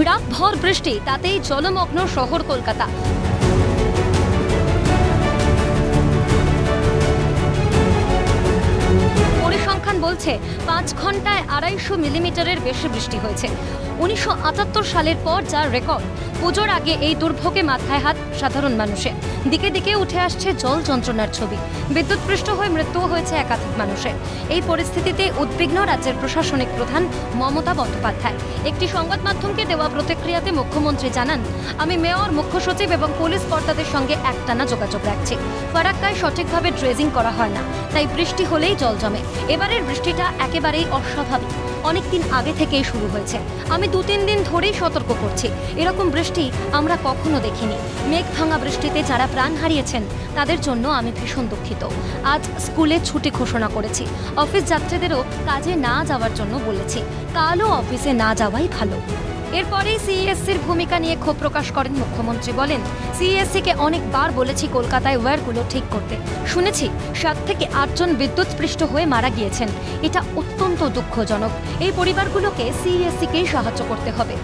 রাতভর বৃষ্টি, তাতেই জলমগ্ন শহর কলকাতা। পরিসংখ্যান বলছে 5 ঘন্টায় 250 মিলিমিটারের বেশি বৃষ্টি হয়েছে। 1978 সালের পর যা রেকর্ড। পুজোর আগে এই দুর্ভোগে মাথায় হাত সাধারণ মানুষের। দিকে দিকে উঠে আসছে জল যন্ত্রণার ছবি। বিদ্যুৎপৃষ্ট হয়ে মৃত্যুও হয়েছে একাধিক মানুষের। এই পরিস্থিতিতে উদ্বিগ্ন রাজ্যের প্রশাসনিক প্রধান মমতা বন্দ্যোপাধ্যায়। একটি সংবাদ মাধ্যমকে দেওয়া প্রতিক্রিয়াতে মুখ্যমন্ত্রী জানান, আমি মেয়র, মুখ্য সচিব এবং পুলিশ কর্তাদের সঙ্গে একটানা যোগাযোগ রাখছি। ফারাক্কায় সঠিকভাবে ড্রেজিং করা হয় না, তাই বৃষ্টি হলেই জল জমে। এবারের বৃষ্টিটা একেবারেই অস্বাভাবিক, অনেকদিন আগে থেকেই শুরু হয়েছে। আমি 2-3 দিন ধরেই সতর্ক করছি, এরকম বৃষ্টি আমরা কখনো দেখিনি। মেঘ ভাঙা বৃষ্টিতে যারা প্রাণ হারিয়েছেন তাদের জন্য আমি ভীষণ দুঃখিত। আজ স্কুলে ছুটি ঘোষণা করেছি। অফিস যাত্রীদেরও কাজে না যাওয়ার জন্য বলেছি। কালও অফিসে না যাওয়াই ভালো। এরপরেই সিইএসসির ভূমিকা নিয়ে ক্ষোভ প্রকাশ করেন মুখ্যমন্ত্রী। বলেন, সিইএসসিকে অনেকবার বলেছি কলকাতায় ওয়্যারগুলো ঠিক করতে। শুনেছি 7 থেকে 8 জন বিদ্যুৎস্পৃষ্ট হয়ে মারা গিয়েছেন। এটা অত্যন্ত দুঃখজনক। এই পরিবারগুলোকে সিইএসসিকেই সাহায্য করতে হবে,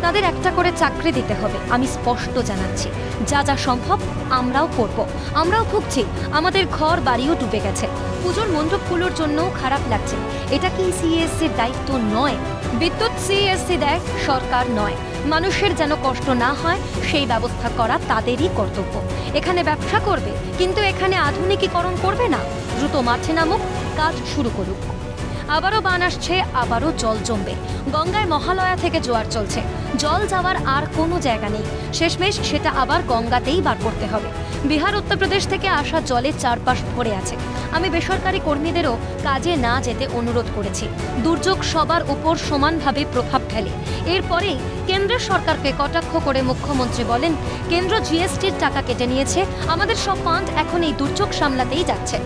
তাদের একটা করে চাকরি দিতে হবে। আমি স্পষ্ট জানাচ্ছি, যা যা সম্ভব আমরাও করব। আমরাও ভুগছি, আমাদের ঘর বাড়িও ডুবে গেছে। পুজোর মণ্ডপগুলোর জন্যও খারাপ লাগছে। এটা কি সিইএসসির দায়িত্ব নয়? বিদ্যুৎ সিইএসসি দেয়, সরকার নয়। মানুষের যেন কষ্ট না হয় সেই ব্যবস্থা করা তাদেরই কর্তব্য। এখানে ব্যবসা করবে, কিন্তু এখানে আধুনিকীকরণ করবে না। দ্রুত মাঠে নামুক, কাজ শুরু করুক। আবারও বান আসছে, আবারও জল জমবে। গঙ্গায় মহালয়া থেকে জোয়ার চলছে। জল যাওয়ার আর কোনো জায়গা নেই। শেষমেশ সেটা আবার গঙ্গাতেই বার করতে হবে। বিহার, উত্তরপ্রদেশ থেকে আসা জলে চারপাশ ভরে আছে। আমি বেসরকারি কর্মীদেরও কাজে না যেতে অনুরোধ করেছি। দুর্যোগ সবার উপর সমানভাবে প্রভাব ফেলে। এরপরেই কেন্দ্রের সরকারকে কটাক্ষ করে মুখ্যমন্ত্রী বলেন, কেন্দ্র জিএসটির টাকা কেটে নিয়েছে, আমাদের সব ফান্ড এখন এই দুর্যোগ সামলাতেই যাচ্ছে।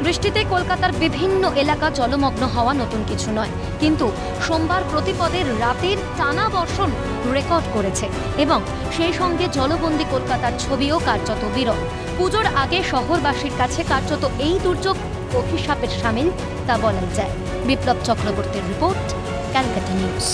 বৃষ্টিতে কলকাতার বিভিন্ন এলাকা জলমগ্ন হওয়া নতুন কিছু নয়, কিন্তু সোমবার প্রতিপদের রাতের টানা বর্ষণ রেকর্ড করেছে এবং সেই সঙ্গে জলবন্দী কলকাতার ছবিও কার্যত বিরল। পুজোর আগে শহরবাসীর কাছে কার্যত এই দুর্যোগ অভিশাপের সামিল তা বলাই যায়। বিপ্লব চক্রবর্তীর রিপোর্ট, ক্যালকাটা নিউজ।